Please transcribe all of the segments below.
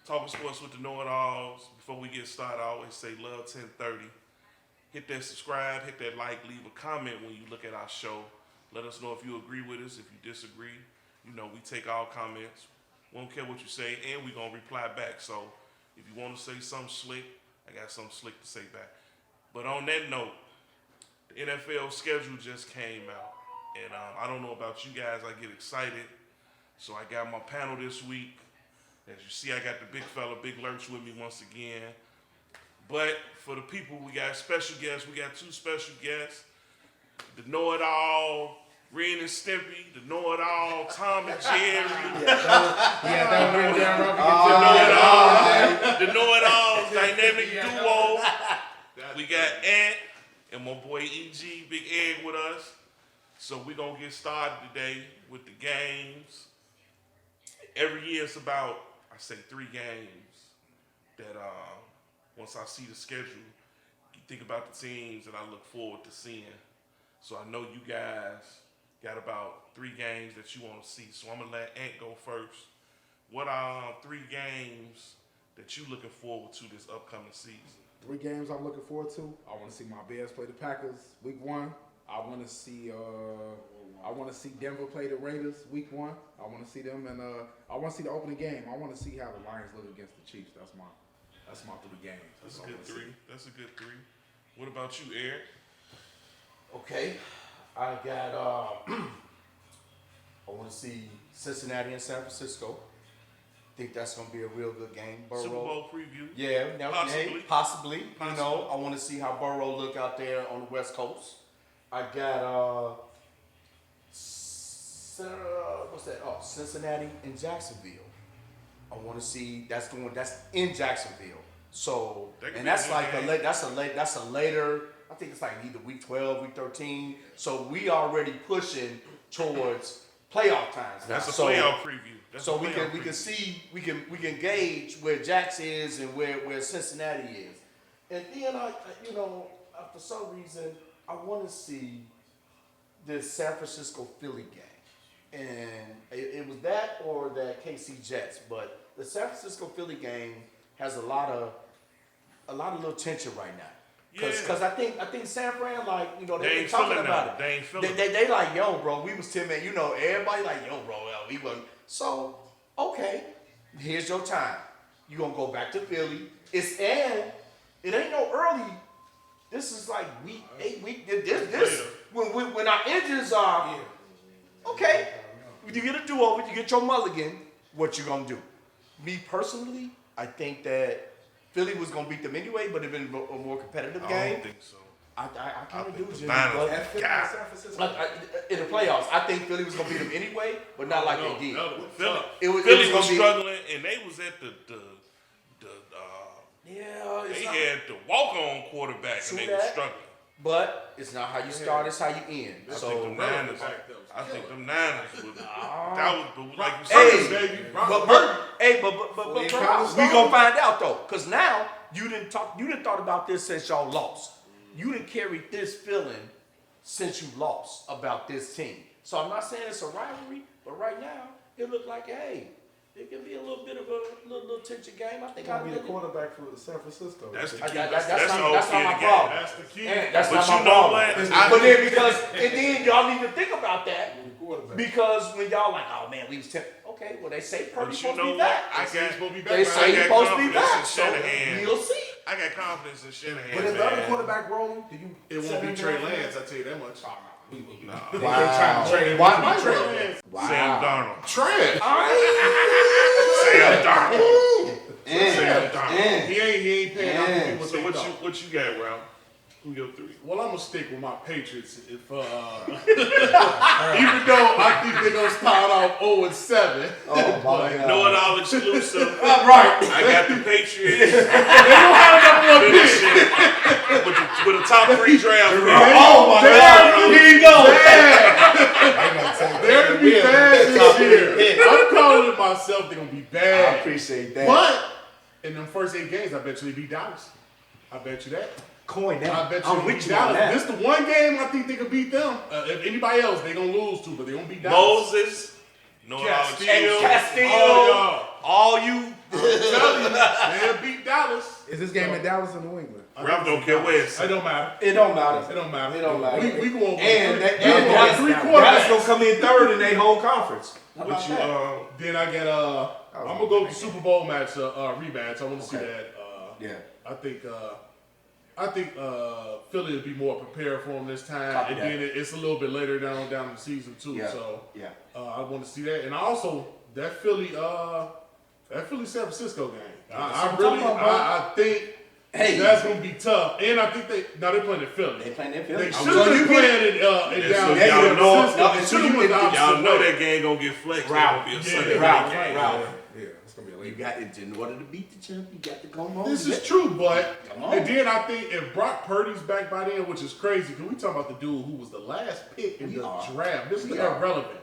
Talking sports with the know-it-alls. Before we get started, I always say love 1030. Hit that subscribe, hit that like, leave a comment when you look at our show. Let us know if you agree with us, if you disagree. You know, we take all comments. We don't care what you say, and we're going to reply back. So if you want to say something slick, I got something slick to say back. But on that note, the NFL schedule just came out. And I don't know about you guys, I get excited. So I got my panel this week. As you see, I got the big fella, Big Lurch, with me once again. But for the people, we got special guests. We got two special guests. The know-it-all, Ren and Stimpy. The know-it-all, Tom and Jerry. The know-it-all dynamic duo. We got Ant and my boy EG, Big Egg, with us. So we're going to get started today with the games. Every year it's about, I say, 3 games that once I see the schedule, you think about the teams that I look forward to seeing. So I know you guys got about 3 games that you want to see. So I'm going to let Ant go first. What are 3 games that you looking forward to this upcoming season? 3 games I'm looking forward to. I want to see my Bears play the Packers week 1. I want to see Denver play the Raiders week 1. I want to see them, and I want to see the opening game. I want to see how the Lions look against the Chiefs. That's my 3 games. That's a good 3. That's a good 3. What about you, Eric? Okay, I got. I want to see Cincinnati and San Francisco. Think that's gonna be a real good game. Burrow. Super Bowl preview. Yeah, now, Possibly. You know, I want to see how Burrow look out there on the West Coast. I got what's that? Oh, Cincinnati and Jacksonville. I want to see that's in Jacksonville. So and that's like that's a later. I think it's like either week 12, week 13. So we already pushing towards playoff times. That's a playoff preview. So we can gauge where Jax is and where Cincinnati is, and then for some reason I want to see this San Francisco Philly game, and it was that or that KC Jets, but the San Francisco Philly game has a lot of little tension right now. Because I think San Fran, like, they talking about it. They ain't feeling they like, yo, bro, we was 10 man. Everybody like, yo, bro, we wasn't. So, okay, here's your time. You gonna go back to Philly. It ain't no early. This is like week 8, this when our engines are okay. When you get a do-over, you get your mulligan. What you gonna do? Me personally, I think that Philly was going to beat them anyway, but it'd been a more competitive game. I don't think so. I kind of do, Jimmy. In the playoffs, I think Philly was going to beat them anyway, but not like they did. Philly was struggling, and they was at they had the walk-on quarterback, and they were struggling. But it's not how you start; it's how you end. I think them Niners was like you said, but we gonna find out though, because now you didn't thought about this since y'all lost. You didn't carry this feeling since you lost about this team. So I'm not saying it's a rivalry, but right now it looked like it can be a little bit of a little tension game. I think I'll be the quarterback for San Francisco. That's the key. That's not my problem. That's the key. That's not my problem. But then y'all need to think about that because when y'all like, oh man, we was 10. Okay, well they say Purdy's supposed to be back. They say he's supposed to be back. So we'll see. I got confidence in Shanahan. But if the other quarterback rolling, it won't be Trey Lance. I tell you that much. Wow. Sam Darnold. Trash. Sam Darnold. He ain't paying out. So what you got, Ralph? Who your 3? Well, I'm gonna stick with my Patriots. If even though I think they're gonna start off 0-7. Oh my God. Know it all exclusive. Right. I got the Patriots. They don't have number 1 pick. with a top 3 draft. Oh my God. Here you go. They're gonna be bad this year. I'm calling it myself. They're gonna be bad. I appreciate that. But in them first 8 games, I bet you they beat Dallas. I bet you that. Coin that. I bet you I'm they with beat you on Dallas. that. This the one game I think they can beat them. If anybody else, they gonna lose to, but they gonna beat Dallas. Moses, know it all Castillo. exclusive. Castillo, all you telling you, they'll beat Dallas. Is this game in Dallas or New England? Ralph don't care where it's It don't matter. It don't matter. It don't matter. It don't matter. We go over And Dallas three Dallas quarterbacks. gonna come in third in their whole conference. How about What you that? Then I get I'm gonna go with the Super Bowl match rematch. I want to see Okay. that. Yeah. I think Philly will be more prepared for him this time, Copy and that. then it's a little bit later down in the season too. Yeah. So Yeah. I want to see that, and also that Philly San Francisco game. I think Hey. that's gonna be tough, and I think they're playing in Philly. They playing in Philly. They So should have you been playing it Yeah, down so in y'all San know- Francisco. no, They so should have you- went the y'all opposite Y'all know way. that game gonna get flexed. It's Ralph. gonna be a Yeah. Sunday Ralph. night game. Ralph. Yeah, it's gonna be a You late. got it. In order to beat the champ, you got to come on. This is true, but Come on. and then I think if Brock Purdy's back by then, which is crazy, because we talk about the dude who was the last pick in We the are. draft. This is We are. irrelevant.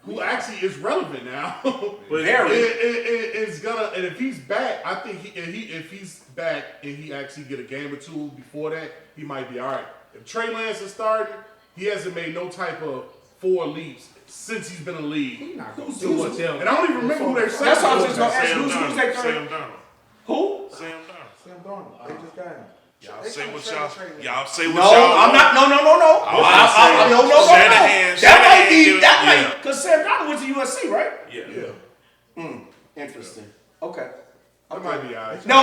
Who actually is relevant now? But Very. It's gonna, and if he's back, I think if he's back and he actually get a game or two before that, he might be all right. If Trey Lance is starting, he hasn't made no type of 4 leaps since he's been in the league. He's not gonna Who's do doing it. them? And I don't even remember who they're saying. That's what I was just gonna ask. Sam Who's Darnold. they third? Sam Darnold. Who? Sam Darnold. Sam Darnold. They just got him. Y'all They say trying what to y'all. trade Lance. Y'all say what No, y'all. I'm not. No. I was gonna say No. Shanahan. That might be. Shanahan, That yeah. might. Because Sam Darnold went to USC, right? Yeah. Yeah, Interesting. Okay. that might be all right. No.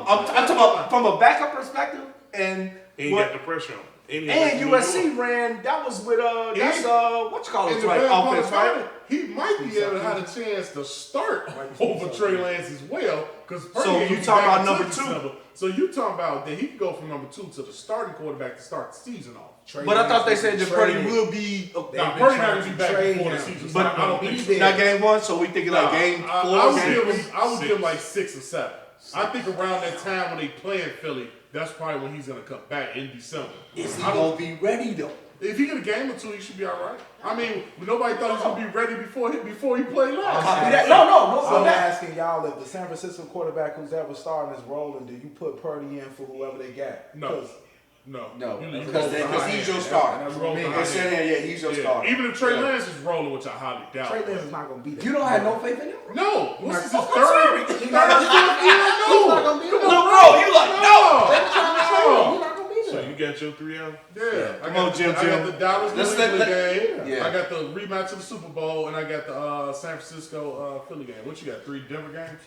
I'm talking about from a backup perspective, and He ain't got the pressure on him. and he was USC New York. ran. That was with that's what you call And it, the right? bad part Offense, about right? it, he might be able to have a chance to start over Trey Lance as well. Because So you talking about number 2? So you talking about that he could go from number 2 to the starting quarterback to start the season off. Trey But I thought they Lance said that was Purdy traded. will be. They've Now been Purdy trying not gonna to be back trade before the him. season. But I don't think so. Not game 1, so we thinking like game 4. I would game- give him. I would Six. give him like 6 or 7. I think around that time when they play in Philly, that's probably when he's gonna come back in December. Is he I gonna don't- be ready though? If he get a game or 2, he should be all right. I mean, nobody thought he was gonna be ready before he played last. Copy that. No. I'm that. asking y'all if the San Francisco quarterback who's ever starting is rolling, do you put Purdy in for whoever they got? No. 'Cause No, No, You because roll he's your that's starter. what I mean. Roll Because Shanahan, yeah, he's your yeah. starter. Even if Trey Yeah. Lance is rolling, which I highly doubt. Trey Lance is not gonna be there. You don't have no faith in him? No, what's his I'm third? sorry. Third, He's not gonna be there. Look, bro, you like no. He's not gonna be So there. you got your 3 out? Yeah, Come on, Jim. I got the Dallas New Let's England let- game. Yeah. I got the rematch of the Super Bowl, and I got the San Francisco Philly game. What you got? 3 Denver games?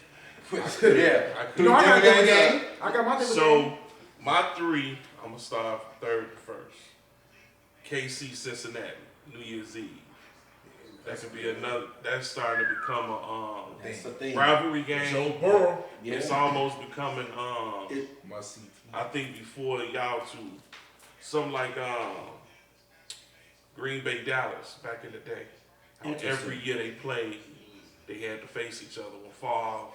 Yeah. No, I got a Denver different game. game. I got my different So game. my 3, I'm gonna start off third and first. KC Cincinnati, New Year's Eve. That could be another. That's starting to become a That's the thing. rivalry game. Joe Burrow. Yeah. It's almost becoming Must see. I think before y'all two, something like Green Bay Dallas back in the day. How every year they played, they had to face each other. When Favre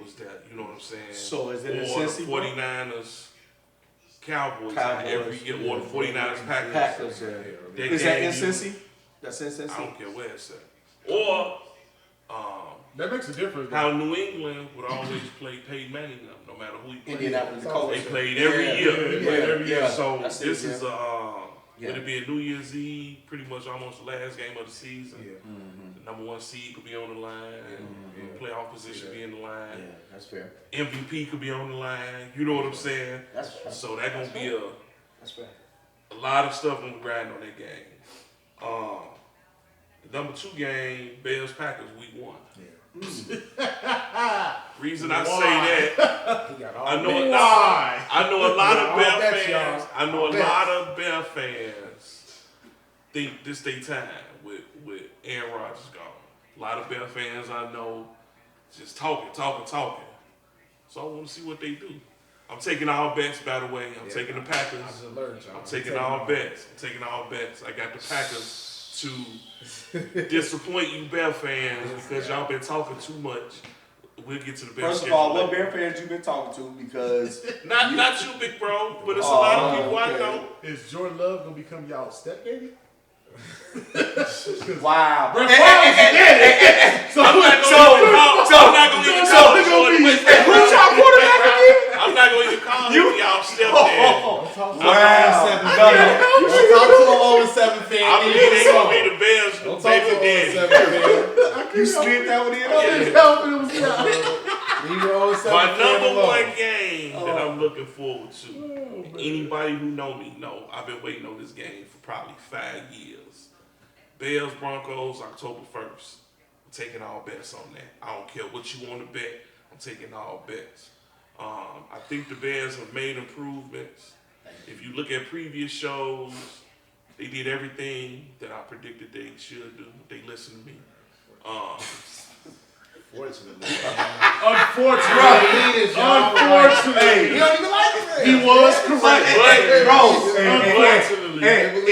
was that, you know what I'm saying? So is it in or the Cincy, bro? 49ers, Cowboys, Cowboys, every year, or the 49ers Packers. Packers, yeah. That Is that in game, Cincy? That's in I Cincy? don't care where it's at. Or That makes a difference. though. how New England would always play Peyton Manning, no matter who he played. Indianapolis They Colts. They played every Yeah, year. They played every year. So That's it, this yeah. is Yeah. would it be a New Year's Eve, pretty much almost the last game of the season. Yeah. The number 1 seed could be on the line, and playoff position be in the line. Yeah, that's fair. MVP could be on the line. You know what I'm saying? That's So that gonna be That's fair. a lot of stuff gonna grind on that game. The number 2 game, Bears Packers, week 1. Reason I say that, He got all I know, Why? I know a lot of I'll Bear bet y'all. fans. I know a I'll bet. lot of Bear fans think this they time with Aaron Rodgers gone. A lot of Bear fans I know just talking. So I want to see what they do. I'm taking all bets, by the way. I'm taking the Packers. I just alerted y'all. I'm taking all bets. I got the Packers to disappoint you Bear fans because y'all been talking too much. We'll get to the Bears. First of all, schedule what later. Bear fans you been talking to? Because Not you, big bro, but it's a lot of people I okay. know. Is Jordan Love gonna become y'all step baby? wow. I'm not Who's y'all quarterback again? I'm not going to even call him y'all stepdad. Wow. Don't talk to him over 7 fan. I believe they gonna be the Bears Don't talk to baby him over daddy. 7 fan. You slid that one in? Yeah. Help it was y'all. My number one game that I'm looking forward to. Anybody who know me know I've been waiting on this game for probably 5 years. Bears Broncos October 1st. I'm taking all bets on that. I don't care what you want to bet. I'm taking all bets. I think the Bears have made improvements. If you look at previous shows, they did everything that I predicted they should do. They listened to me. Unfortunately, He don't even like it. he was correct. Bro, Unfortunately,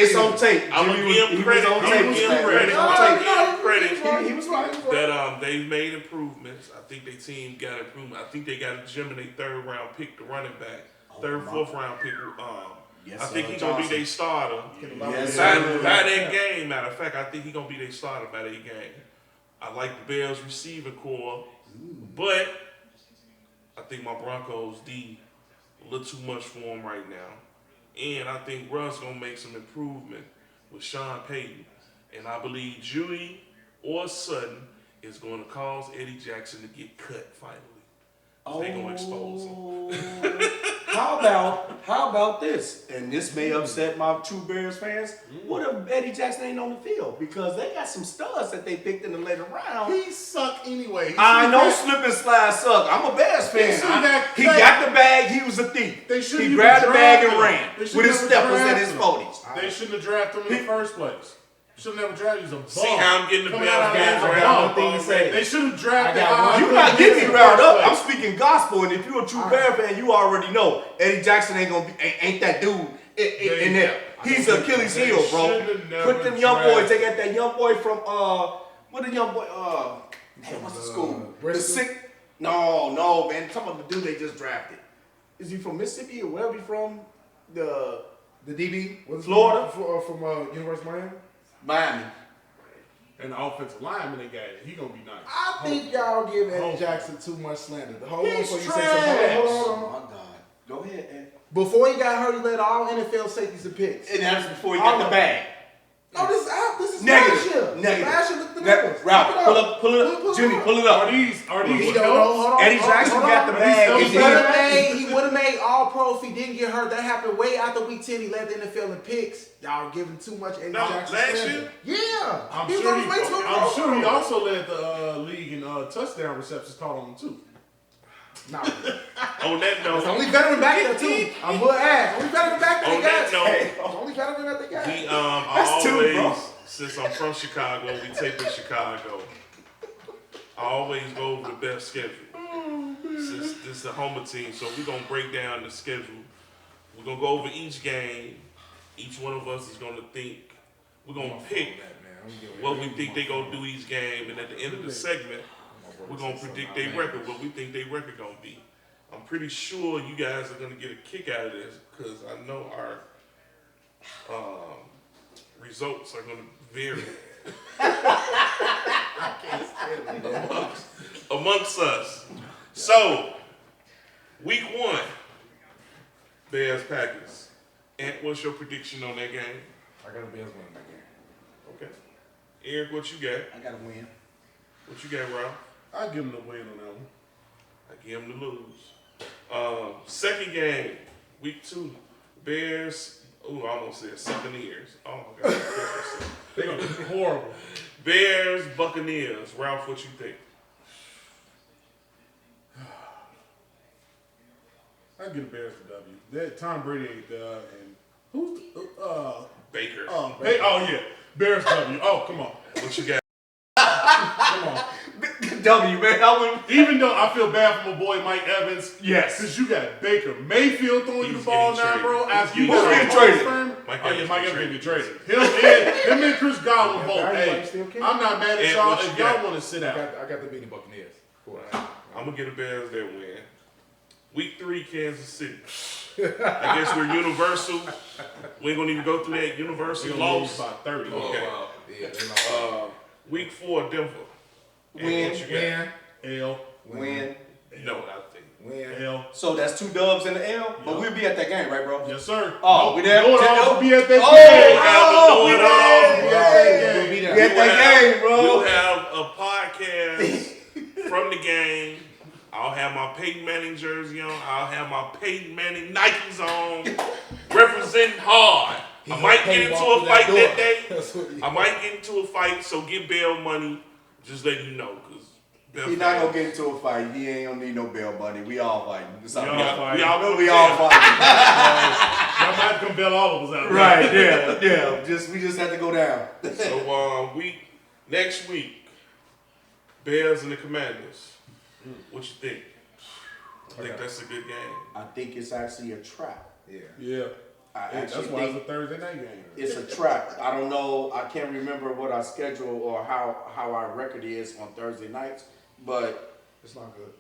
it's on tape. I'm gonna Jimmy give him was credit. on I'm tape. gonna give him credit. I'm gonna give him credit. He was right. That they've made improvements. I think their team got improvement. I think they got a gem in their third round pick, the running back, fourth round pick. I think he's gonna be their starter. Yes, by sir. that game. Matter of fact, I think he's gonna be their starter by that game. I like the Bears receiving core, but I think my Broncos D a little too much for him right now. And I think Russ gonna make some improvement with Sean Payton. And I believe Judy or Sutton is going to cause Eddie Jackson to get cut finally. They gonna expose him. How about this? And this may upset my true Bears fans. What if Eddie Jackson ain't on the field? Because they got some studs that they picked in the later round. he sucked anyway. I know slip and slide suck. I'm a Bears fan. He got the bag. He was a thief. He grabbed the bag and ran with his steppers and his 40s. They shouldn't have drafted him in the first place. Should have never drafted. He's a bum. See how I'm getting the Coming Bears out of fans there, around. one thing to say. They should have drafted. You not getting me riled up. I'm speaking gospel, and if you're a true Bear fan, you already know Eddie Jackson ain't that dude in there. He's Achilles heel, bro. Put them young boys. They got that young boy from what the young boy what's the school? The sick. No, man. Talking about the dude they just drafted. Is he from Mississippi or wherever he from? The DB, Florida? from University of Miami. Miami. And the offensive lineman they got, he gonna be nice. I think y'all give Eddie Hold Jackson too much slander. Hold on He's before you say trash. something. Hold on. Oh my God. Go ahead, Ed. Before he got hurt, he led all NFL safeties and picks. And that's before he got the bag. No, this is Negative. last year. Negative. Last year, look at the numbers. Ralph, pull it up. Jimmy, pull it up. Are these? He don't know. Hold on. Eddie Jackson hold on. got the bag. He would have made all pro if he didn't get hurt. That happened way after week 10. He led the NFL in picks. Y'all giving too much Eddie Jackson. last slander. year? Yeah. I'm He was on his way to a Pro sure he Bowl. also led the league in touchdown receptions caught on him too. No. On that note, It's only veteran back there too. I will add. Only veteran back there on they that got. note, Only veteran that they got. we That's two, always, bro. since I'm from Chicago, we tape in Chicago. I always go over the best schedule. Since this is the home team, so we're gonna break down the schedule. We're gonna go over each game. Each one of us is gonna think. We're gonna pick what we think they gonna do each game, and at the end of the segment, we're gonna predict their record, what we think their record gonna be. I'm pretty sure you guys are gonna get a kick out of this because I know our results are gonna vary amongst us. So, week 1, Bears Packers. Ant, what's your prediction on that game? I got a Bears winning that game. Okay. Eric, what you got? I gotta win. What you got, Ralph? I give him the win on that one. I give them to lose. Second game, week 2, Bears. Ooh, I almost said Buccaneers. Oh my God. They're gonna be horrible. Bears, Buccaneers. Ralph, what you think? I give the Bears the W. That Tom Brady ain't there, and who's Baker. yeah, Bears W. Oh, come on, What you got? come on. W, man. I wouldn't. Even though I feel bad for my boy Mike Evans, Yes. because you got Baker Mayfield throwing you the He's ball getting now, traded. bro. After you He's got getting a traded. firm. Mike Oh yeah, Evans Mike getting Evans getting traded. Him and Chris Godwin both. Value Hey, like still king. I'm not mad at Ed, y'all what you if y'all got? want to sit out. I got the beating Buccaneers. Cool. I'm gonna get the Bears that win. Week 3, Kansas City. I guess we're universal. We ain't gonna even go through that universal We're gonna lose loss. by 30. Okay. Yeah, they lost. Week 4, Denver. And Win. what you got? L, Win. No, I think. Win. L. So that's 2 dubs in the L, but Yep. we'll be at that game, right, bro? Yes, sir. Oh, we there? Lord, J-O? I'll be at that Oh, game. oh, we we there. there. We'll be We there. at that game, bro. We'll have a podcast from the game. I I'll have my Peyton Manning jersey on. I'll have my Peyton Manning Nikes on. Representing hard. I might get into a fight that day. I might get into a fight, so get bail money. Just letting you know, cause He's not gonna get into a fight. He ain't gonna need no bail money. We all fighting. We all fighting. Y'all might come bail all of us out. Right, yeah. We just have to go down. So next week, Bears and the Commanders. What you think? I think that's a good game. I think it's actually a trap. Yeah. I That's actually why it's think a Thursday night game. it's a trap. I don't know. I can't remember what our schedule or how our record is on Thursday nights, but It's not good.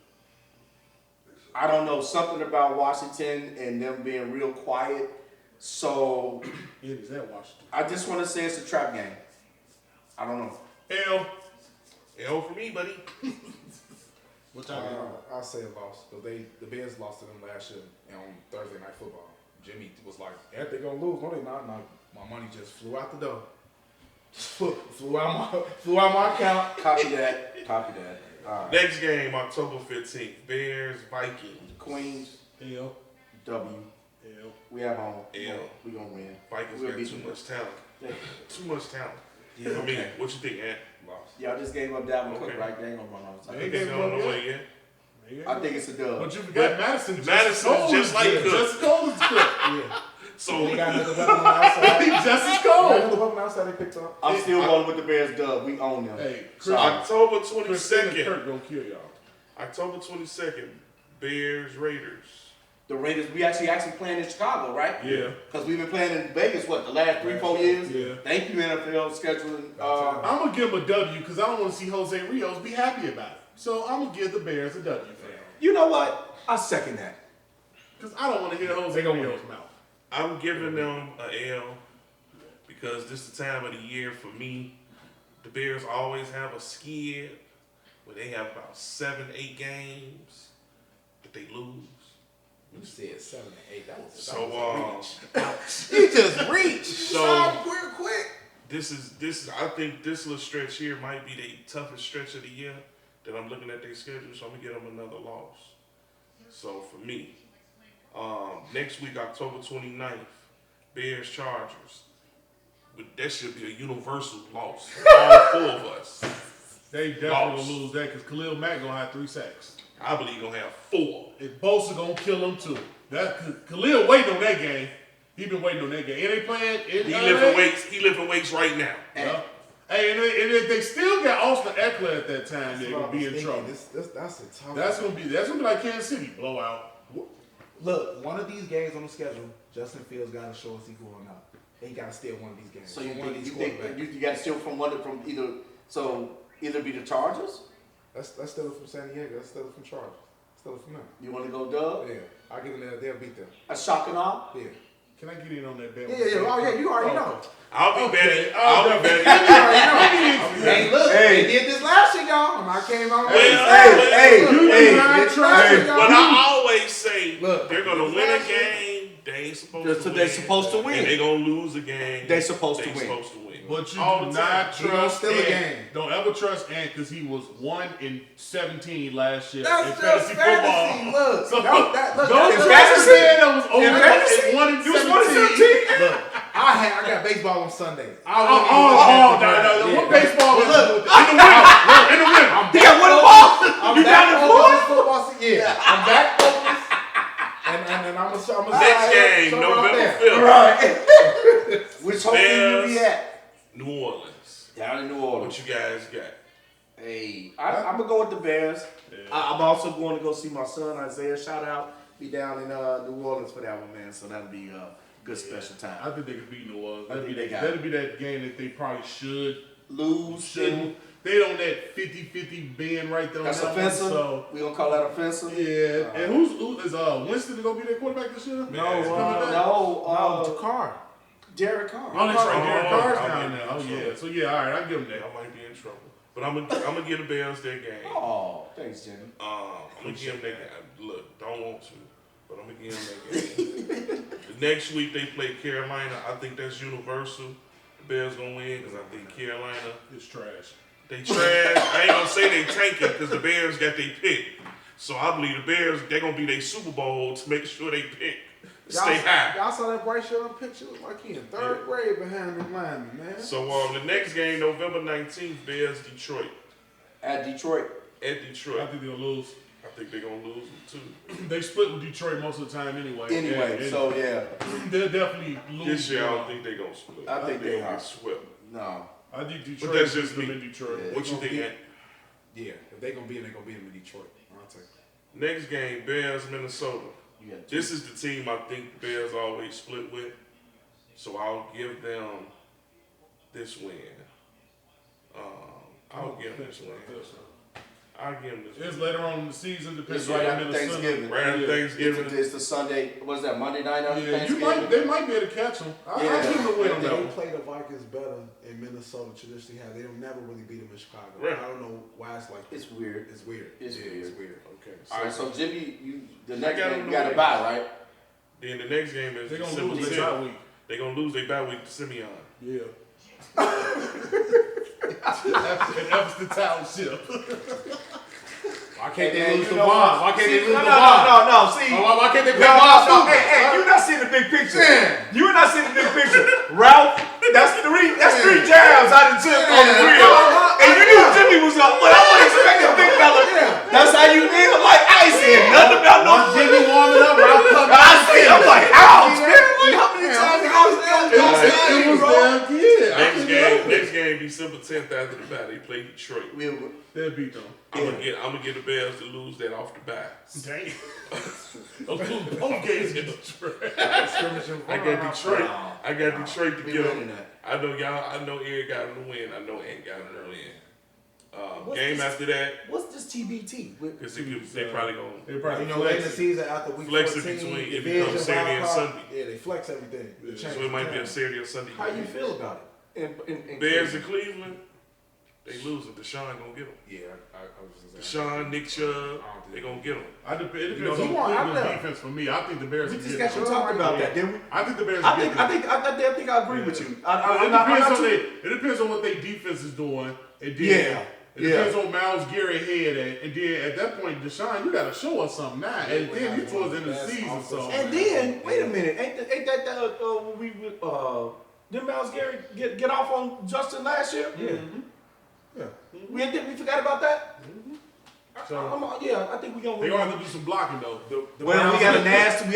I don't know, something about Washington and them being real quiet. So It is at Washington. I just want to say it's a trap game. I don't know. L for me, buddy. What y'all got? I'll say a loss, because the Bears lost to them last year on Thursday Night Football. Jimmy was like, "Yeah, they gonna lose." No, they not. No, my money just flew out the door. flew out my account. Copy that. All right. Next game, October 15th. Bears, Vikings. Queens, L. W. L. We have home. L. We gonna win. Vikings We'll got beat too them. much talent. Yeah. Too much talent. Yeah, I mean, okay. what you think, Ant? Lost. Y'all just gave up Dalvin Cook, Okay. right? They ain't gonna run all the They time. ain't It's gave on up the yet. way yet. I think it's a dub. But you forgot Madison. Madison is just like Cook. Just cold as Cook. Yeah. So They got another weapon on the outside. He's just as They got cold. another weapon outside they picked up. I'm still going with the Bears dub. We own them. Hey, So, October Christina 22nd. Kirk gonna kill y'all. October 22nd. Bears, Raiders. the Raiders, we actually playing in Chicago, right? Yeah. Because we've been playing in Vegas, what, the last 3-4 years? Yeah. Thank you, NFL, scheduling. I'm gonna give him a W because I don't want to see Jose Rios be happy about it. So I'm gonna give the Bears a W for that. You know what? I second that. Because I don't want to hear Jose They gonna Rios' mouth. I'm giving them a L because this is the time of the year for me. The Bears always have a skid where they have about 7-8 games that they lose. You said 7 and 8. That was So you just reached. So- quick. this is I think this little stretch here might be the toughest stretch of the year that I'm looking at their schedule, so I'm gonna get them another loss. So for me, next week, October 29th, Bears Chargers. But that should be a universal loss. All four of us. They definitely Lost. gonna lose that because Khalil Mack gonna have 3 sacks. I believe he's gonna have 4. And Bosa gonna kill him too. That Khalil waiting on that game. He been waiting on that game. And they playing in He LA. lifting weights. He lifting weights right now. Yeah. Hey, and if they still got Austin Eckler at that time, they're gonna be in trouble. That's a tough. That's gonna be like Kansas City blowout. Look, one of these games on the schedule, Justin Fields got to show us he's going up. He got to steal one of these games. So you one of think these you quarterbacks. got to steal from either be the Chargers? Let's steal it from San Diego. Let's steal it from Chargers. Steal it from them. You want to go dub? Yeah, I'll give them that. They'll beat them. A shock and awe? Yeah. Can I get in on that bet? Yeah. Oh yeah, you already know. I'll be Okay. betting. I'll be betting. Hey, look, they did this last year, y'all. When I came on. But I always say Look, they're gonna win a game. They ain't supposed to win. They supposed to And win. they gonna lose a game. They supposed to win. supposed to win. But you All do the time. not He gonna trust steal a Ant. game. Don't ever trust Ant because he was 1-17 last year in That's fantasy just fantasy. football. Look, So, don't don't in trust fantasy. the man that was over In fantasy? 1-17. You was 1-17? Look, I got baseball on Sundays. No. What baseball is Look, in the winter? In the winter. I'm Yeah, what about? I'm You back down to focused football season. Yeah, I'm back focused. And I'm gonna Next game, November 5th. Right. Which home Bears. you be at? New Orleans. Down in New Orleans. What you guys got? Hey, I'm gonna go with the Bears. I'm also going to go see my son Isaiah. Shout out, be down in New Orleans for that one, man. So that'll be a good special I time. think they could beat New Orleans. I think they got That'd be that game that they probably shouldn't. Lose. They on that 50-50 bend right there. On That's that one, offensive. so We gonna call that offensive. yeah. And who is Winston gonna be their quarterback this year? No, Jakar. Derek Carr. Oh, that's right. Derek Oh, Carr's I'm down in there. Oh trouble. yeah. So yeah, all right. I'll give them that. I might be in trouble. But I'm gonna give the Bears their game. Oh, thanks, Jimmy. I'm gonna give them that game. Look, don't want to, but I'm gonna give them that game. The next week they play Carolina. I think that's universal. The Bears gonna win because I think Carolina. It's trash. They trash. I ain't gonna say they tanking because the Bears got their pick. So I believe the Bears, they're gonna be their Super Bowl to make sure they pick Y'all, stay high. y'all saw that Bryce Young picture? Look like he in third grade behind the lineman, man. So the next game, November 19th, Bears Detroit. At Detroit. At I Detroit. think they're gonna lose. I think they're gonna lose them too. They split with Detroit most of the time anyway. Anyway, And so yeah. they'll definitely lose. This year I don't think they're gonna split. I think they gonna are. get swept. No. I think Detroit that's beats just them me. in Detroit. Yeah. What you think, Ant? Yeah, if they gonna beat him, they gonna beat him in Detroit. I'll take it. Next game, Bears Minnesota. You got This is the team I think the Bears always split with. So I'll give them this win. I'll give them this win. I'll give them this It's win. later on in the season, depends It's on right how after Minnesota. Thanksgiving. Right after Thanksgiving. It's the Sunday. What's that? Monday night after Yeah, Thanksgiving. they might be able to catch them. I Yeah. give them a win on They that one. play the Vikings better in Minnesota traditionally have. They don't never really beat them in Chicago. Right. I don't know why it's like It's weird. It's weird. It's Yeah, weird. It's weird. Okay. All right, so Jimmy, the next got game them you got to to buy, right? Then the next game is They're gonna December lose 10th. their bye week. They're gonna lose their bye week to Simeon. Yeah. And Everston Township. Why can't Hey, they man, lose you the know bond? what? Why can't See, they lose no, the no, bond? no, see. Why can't they No, play no, bond? no, hey, you not seeing the big picture. Man. You not seeing the big picture. Ralph, that's three jabs I done took on the grill. And you knew Jimmy was up, but I wasn't expecting big fella. That's how you feel like I said nothing about no Jimmy warming up, Ralph coming I see, I'm like, ouch, man. Like, how many times It was their kid. Next game, December 10th after the bye. They play Detroit. They'll beat them. I'm gonna get the Bears to lose that off the bye. Dang. Both games in Detroit. I got Detroit. I got Detroit to We get winning them. that. I know y'all. I know Eric got them to win. I know Ant got them to win. What's Game this? after that, What's this TBT? because they probably gonna They probably You know, late in the flex it. season after week Flex it 14, between- it division, becomes Saturday wild and card, Sunday. Yeah, they flex everything. They change so it might the be a time. Saturday or Sunday. How you game. feel about it? In Bears in Cleveland, they losing. Deshaun gonna get them. Yeah, I was just saying. Deshaun, Nick Chubb, they gonna get them. It depends You know, he on want out Cleveland there. defense for me. I think the Bears We will just get got you them. talking about that, didn't we? I think the Bears I will think get them. I think I agree with you. It depends on what their defense is doing. And then it depends on Myles Garrett head at. And then at that point, Deshaun, you got to show us something now. And then you towards the end of the season. So And then, wait a minute, ain't that when we did Myles Garrett get off on Justin last year? Yeah. We forgot about that. So- I think we gonna. they're going to have to do some blocking, though. Well, we got a nasty boy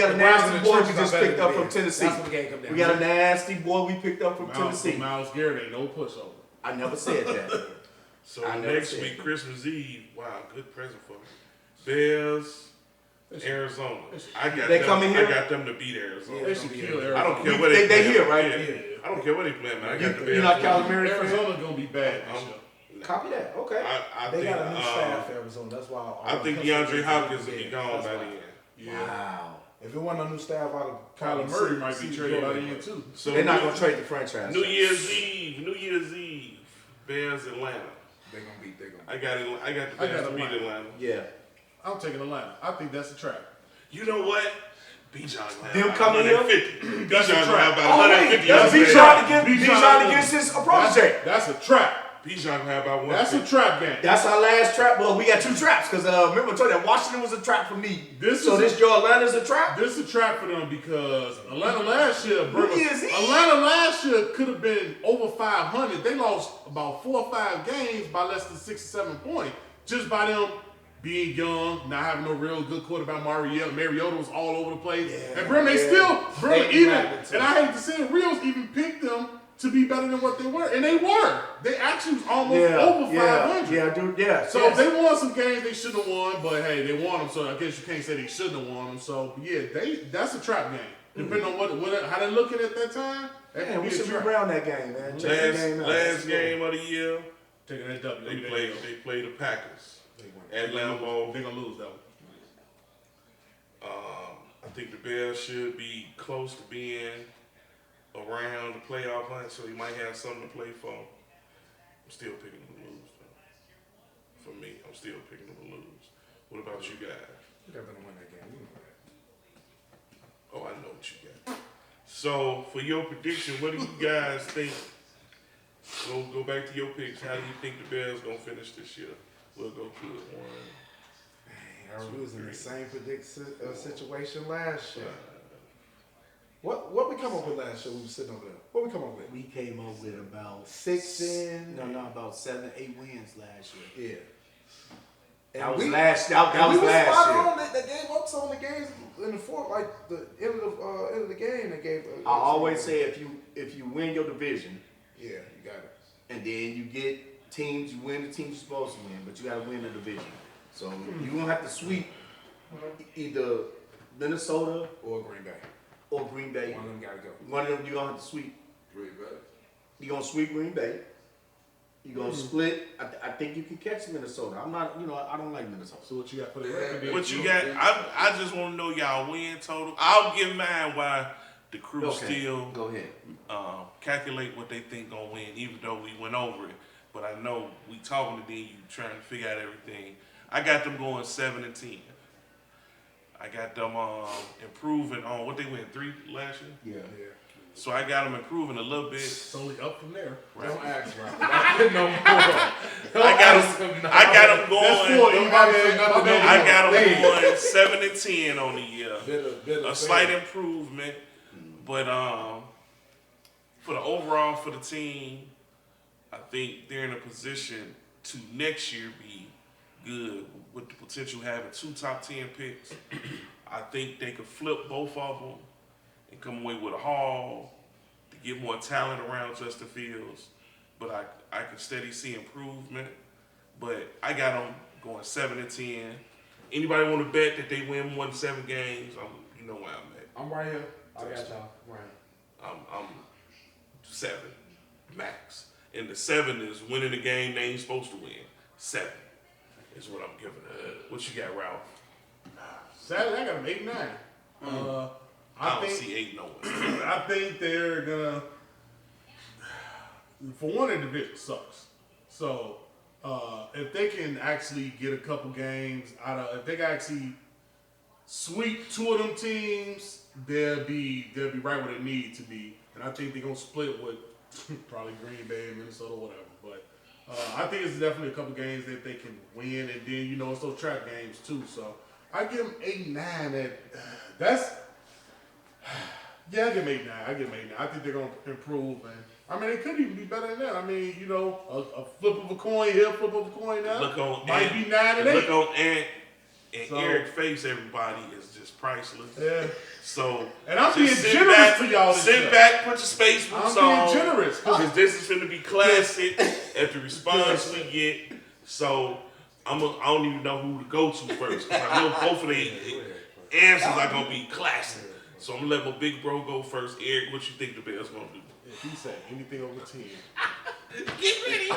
we Trenches just are better picked up than from them. Tennessee. That's what the game come down. We got a nasty boy we picked up from Tennessee. Myles Garrett ain't no pushover. I never said that. So I never next said week, that. Christmas Eve. Wow, good present for me. Bears, Arizona. I got They them. coming here? I got them to beat Arizona. They should kill I Arizona. don't care where they They play. here, right? Yeah. I don't care where they play, man. I got the Bears. You not winning. Calamari fan? Arizona's going to be bad this year. Copy that. Okay. I They think. got a new staff, Arizona. That's why. I think DeAndre Hopkins will be gone by the end. Yeah. Wow. If it wasn't a new staff, I'd have. Kyler Murray might be traded by the end, too. So They're not gonna trade the franchise. New Year's Eve, Bears Atlanta. They gonna beat. They gonna. I got the Bears to beat Atlanta. Atlanta. Yeah. I'm taking Atlanta. I think that's a trap. You know what? Bijan Them coming here? 150. That's a Bijan trap. have about Oh wait, 150. that's yards. Bijan against his protege. That's a trap. Bijan gonna have about That's a 150. trap game. That's our last trap. Well, we got two traps because remember I told you that Washington was a trap for me. This your Atlanta's a trap. This is a trap for them because Atlanta last year, Who is he? Atlanta last year could have been over 500. They lost about 4 or 5 games by less than 6 or 7 points just by them being young, not having no real good quarterback. Mariota was all over the place, and Brim, they even, and I hate to say it, Rios even picked them to be better than what they were, and they were. They actually was almost over 500. Yeah, dude. Yeah. So they won some games they shouldn't have won, but hey, they won them. So I guess you can't say they shouldn't have won them. So yeah, that's a trap game. Depending on what how they looking at that time, that Man, could we be a should be trap. around that game, man. Check that game out. Last game of the year, Taking that W. they play the Packers at Lambeau. They're gonna lose though. I think the Bears should be close to being around the playoff hunt, so he might have something to play for. I'm still picking them to lose, though. For me, I'm still picking them to lose. What about you guys? They're gonna win that game. You know that. Oh, I know what you got. So, for your prediction, what do you guys think? Go back to your picks. How do you think the Bears gonna finish this year? We'll go through it one. I We was in the same situation last year. What we come up with last year? We were sitting over there. What we come up with? We came up with about about 7, 8 wins last year. Yeah. That was we- last. and That was we last spot year. on. They gave up some of the games in the fourth, like the end of the game. They gave. I always say if you win your division, yeah, you got it. and then you get teams, you win the teams you're supposed to win, but you got to win the division. So you gonna have to sweep either Minnesota Or Green Bay. or Green Bay. One of them gotta go. One of them you're gonna have to sweep. Green Bay. You're gonna sweep Green Bay. You're gonna split. I think you can catch Minnesota. I'm not, I don't like Minnesota. So what you got for the record? What you got? I just want to know y'all win total. I'll give mine why the crew still Go ahead. calculate what they think gonna win, even though we went over it. But I know we talking to them, you trying to figure out everything. I got them going 7-10. I got them improving on what they went 3 last year. Yeah. Yeah. So I got them improving a little bit. It's only up from there. Right? Don't ask, Ralph. No more. I got them That's going. four. I got them going 7-10 on the year. Bitter A slight improvement, but for the overall for the team, I think they're in a position to next year be good with the potential of having 2 top 10 picks. I think they could flip both of them and come away with a haul to get more talent around Justin Fields. But I can steady see improvement. But I got them going 7-10. Anybody want to bet that they win more than 7 games? You know where I'm at. I'm right here. I got y'all. Right. I'm 7 max, and the 7 is winning the game they ain't supposed to win. 7 is what I'm giving it. What you got, Ralph? Saturday, I got them 8-9. I don't see 8 nowhere. I think they're gonna. For one, their division sucks. So if they can actually get a couple games out of, if they can actually sweep 2 of them teams, they'll be right where they need to be. And I think they're gonna split with probably Green Bay and Minnesota, whatever. But I think it's definitely a couple games that they can win, and then it's those trap games too. So I give them 8-9. That's. Yeah, I give them 8-9. I think they're gonna improve, and I mean, it could even be better than that. I mean, a flip of a coin here, flip of a coin there. Look on might Ant, be 9-8. Look on Ant and So- Eric face. Everybody is just priceless. Yeah, So and I'm just being sit generous back, to y'all. This Sit year. back, put your space boots I'm on. being generous. Because this is finna be classic at the response we get. So I don't even know who to go to first. 'Cause I know both of the answers are gonna be classic. So I'm gonna let my big bro go first. Eric, what you think the Bears gonna do? If he say anything over 10, Get ready.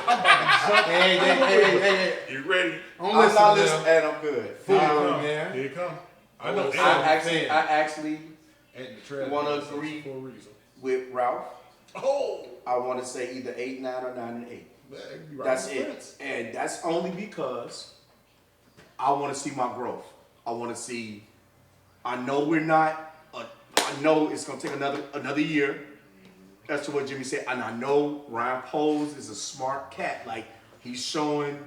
Hey. You ready? I'm I'm not listening. listening, and I'm good. Man. here it come. I know. I actually, And the trash wanna is agree. for a reason. with Ralph, Oh, I want to say either 8-9 or 9-8. man, you right That's on the it. fence. And that's only because I want to see my growth. I want to see. I know we're not. I know it's gonna take another year. That's to what Jimmy said, and I know Ryan Poles is a smart cat. Like he's showing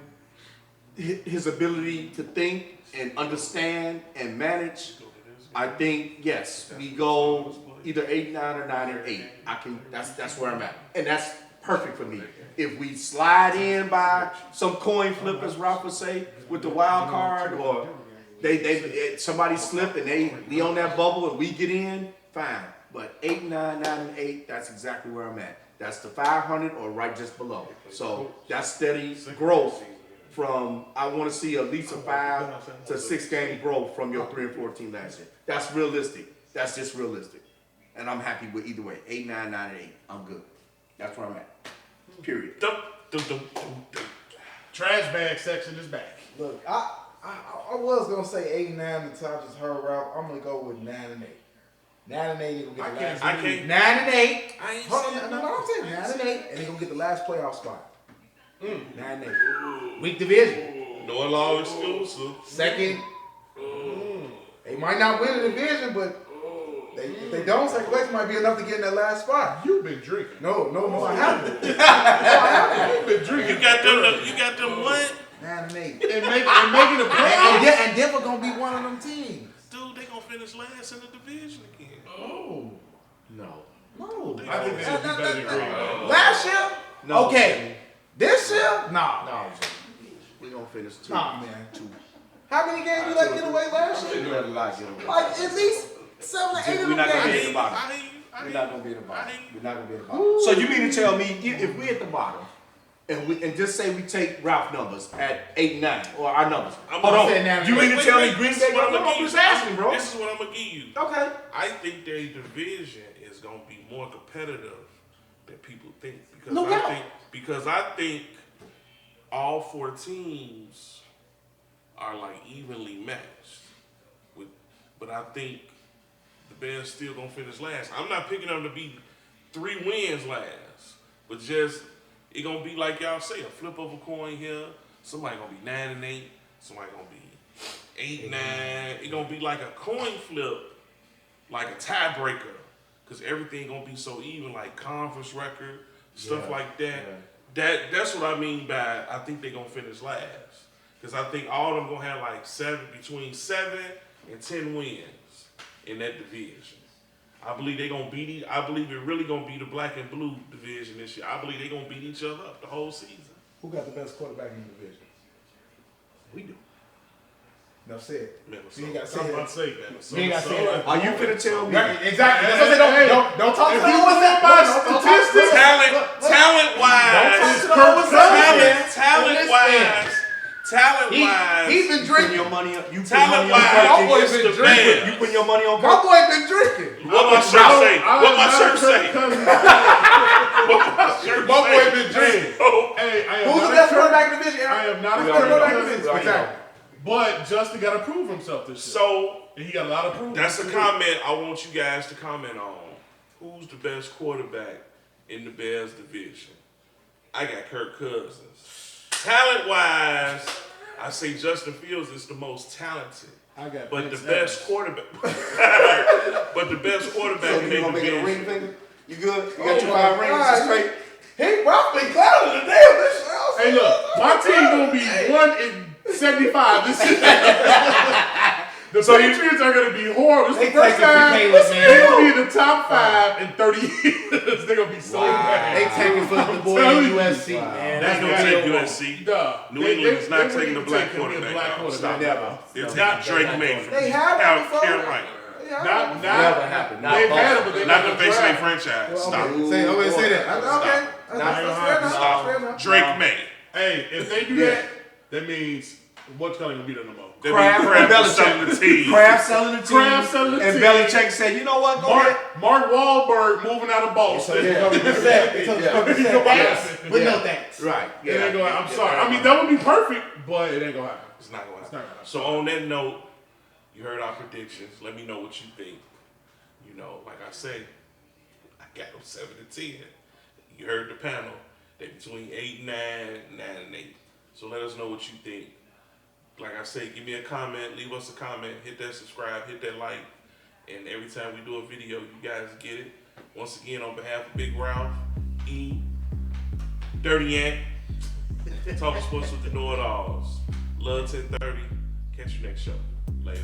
his ability to think and understand and manage. I think yes, we go either 8-9 or 9-8. I can. That's where I'm at, and that's perfect for me. If we slide in by some coin flip, as Ralph would say, with the wild card, or somebody slip and they be on that bubble and we get in, fine. But 8-9, 9-8, that's exactly where I'm at. That's the 500 or right just below. So that's steady growth from. I want to see at least a 5 to 6 game growth from your 3-14 last year. That's realistic. That's just realistic, and I'm happy with either way. 8-9, 9-8, I'm good. That's where I'm at. Period. Dum, dum, dum, dum, dum. Trash bag section is back. Look, I was gonna say 8-9 until I just heard Ralph. I'm gonna go with 9-8. 9-8, gonna get the last. I can't. 9-8. I ain't Hold saying on, no, I'm saying 9-8, and they're gonna get the last playoff spot. 9-8. Mm. Weak division. No law exclusive. Second. They might not win the division, but if they don't, second place might be enough to get in that last spot. You've been drinking. No, I haven't. You've been drinking. You got them what? 9 and 8. and making the playoffs. And Denver gonna be one of them teams. Dude, they gonna finish last in the division again. Oh, No. No. I think they would be better than Green Bay. Last year? No, Okay. This year? Nah. No, we gonna finish 2. Nah, man. 2. How many games you let get away last year? We let a lot get away. Like at least 7 or 8 of We're them not gonna be games. at the bottom. I hear you. I We're hear not you. gonna be at the bottom. I hear you. We're not gonna be at the bottom. So you mean to tell me if we at the bottom and just say we take Ralph numbers at 8 and 9 or our numbers? I'm Hold gonna on. say 9 and You 8. mean to tell me Green This is Bay? what I'm No, gonna I'm give just you. asking, bro. This is what I'm gonna give you. Okay. I think their division is gonna be more competitive than people think because No doubt. I think all 4 teams are like evenly matched. But I think the Bears still gonna finish last. I'm not picking them to be 3 wins last, but just it gonna be like y'all say, a flip of a coin here. Somebody gonna be 9 and 8. Somebody gonna be 8 and 9. It gonna be like a coin flip, like a tiebreaker, because everything gonna be so even, like conference record, stuff like that. That's what I mean by I think they gonna finish last, because I think all of them gonna have like between 7 and 10 wins in that division. I believe they gonna beat. I believe it really gonna be the black and blue division this year. I believe they gonna beat each other up the whole season. Who got the best quarterback in the division? We do. No said. Minnesota. You ain't got to I'm say about that. to say that. You ain't got to say that. Are you finna tell me? Right, exactly. That's what I said. Don't talk to If the you ones go that by don't talk statistics, to- Talent Don't wise, talk to the ones that talent wise. He been Putting drinking. your money up. You put Talent money on wise, My boy Kirk. been the drinking. Bears. You putting your money on My Kirk. boy been drinking. What my shirt say? What my shirt say? What my shirt My boy say? been drinking. Oh, Hey, I am Who's not the a best Kirk- quarterback in the division? I am not a We Kirk already know. Cousins Exactly. Right. Exactly. But Justin got to prove himself this year. so And he got a lot of proof. that's a comment I want you guys to comment on. Who's the best quarterback in the Bears division? I got Kirk Cousins. Talent wise, I say Justin Fields is the most talented. I got But the Vince best Evans. quarterback, but the best quarterback So in you their gonna make it a ring division. finger? You good? You Oh got your my 5 rings God. straight? He Ralph been clouded to damn this shit. Hey, look, my team gonna be 1-75 this year. The Patriots are gonna be horrible. This is They the first taking for time Caleb, man. they're gonna be in the top 5 in 30 years. They're gonna be so bad. They taking for the boy telling in you. USC, man. That's gonna Yeah. take USC. Duh. New England is not they taking the wouldn't black take him to be a quarterback black out. quarterback. Stop. Never. They're Not- taking Drake May from They had him before. Carolina. Not, Never happened. Not they've had him, possible. but they Not got the face of their draft. franchise. Stop. Okay, say that. Okay. That's Not fair gonna enough. Stop. Fair enough. Drake May. Hey, if they do that, that means what's gonna be the number? That Kraft means and Kraft is selling the team. Kraft selling the team. Kraft selling the and team. Belichick said, you know what? Go ahead. Mark Wahlberg moving out of Boston. So they're going to be set. It's going to be set. Thanks. With no thanks. Right. It ain't gonna, I'm sorry. I mean, that would be perfect, but it ain't gonna happen. It's not going to not happen. gonna happen. So on that note, you heard our predictions. Let me know what you think. You know, like I say, I got them 7 to 10. You heard the panel. They between 8 and 9, 9 and 8. So let us know what you think. Like I say, give me a comment, leave us a comment, hit that subscribe, hit that like, and every time we do a video, you guys get it. Once again, on behalf of Big Ralph, E, Dirty Ant, Talking Sports with the Know-It-Alls, Love 1030. Catch you next show. Later.